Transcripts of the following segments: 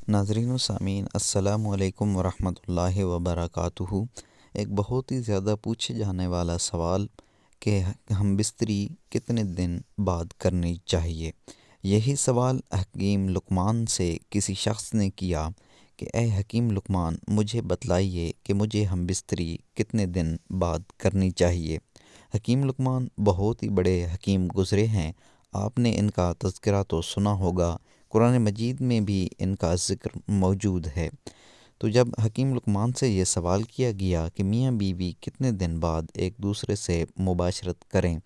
ناظرین و سامعین، السلام علیکم ورحمۃ اللہ وبرکاتہ۔ ایک بہت ہی زیادہ پوچھے جانے والا سوال کہ ہم بستری کتنے دن بعد کرنی چاہیے۔ یہی سوال حکیم لقمان سے کسی شخص نے کیا کہ اے حکیم لقمان، مجھے بتلائیے کہ مجھے ہم بستری کتنے دن بعد کرنی چاہیے۔ حکیم لقمان بہت ہی بڑے حکیم گزرے ہیں، آپ نے ان کا تذکرہ تو سنا ہوگا، قرآن مجید میں بھی ان کا ذکر موجود ہے۔ تو جب حکیم لقمان سے یہ سوال کیا گیا کہ میاں بیوی کتنے دن بعد ایک دوسرے سے مباشرت کریں،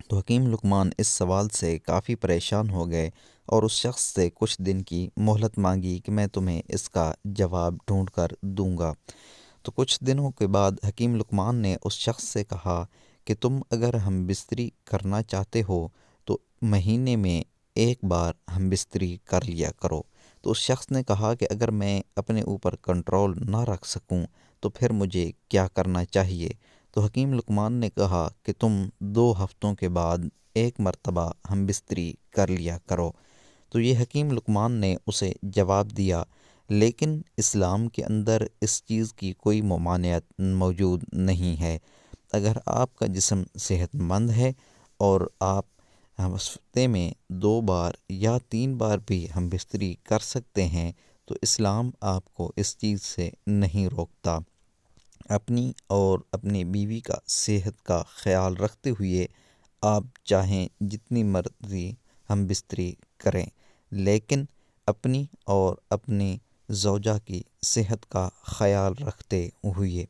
تو حکیم لقمان اس سوال سے کافی پریشان ہو گئے اور اس شخص سے کچھ دن کی مہلت مانگی کہ میں تمہیں اس کا جواب ڈھونڈ کر دوں گا۔ تو کچھ دنوں کے بعد حکیم لقمان نے اس شخص سے کہا کہ تم اگر ہم بستری کرنا چاہتے ہو تو مہینے میں ایک بار ہم بستری کر لیا کرو۔ تو اس شخص نے کہا کہ اگر میں اپنے اوپر کنٹرول نہ رکھ سکوں تو پھر مجھے کیا کرنا چاہیے؟ تو حکیم لقمان نے کہا کہ تم 2 ہفتوں کے بعد ایک مرتبہ ہم بستری کر لیا کرو۔ تو یہ حکیم لقمان نے اسے جواب دیا، لیکن اسلام کے اندر اس چیز کی کوئی ممانعت موجود نہیں ہے۔ اگر آپ کا جسم صحت مند ہے اور آپ ہفتے میں 2 بار یا 3 بار بھی ہم بستری کر سکتے ہیں تو اسلام آپ کو اس چیز سے نہیں روکتا۔ اپنی اور اپنی بیوی کا صحت کا خیال رکھتے ہوئے آپ چاہیں جتنی مرضی ہم بستری کریں، لیکن اپنی اور اپنی زوجہ کی صحت کا خیال رکھتے ہوئے۔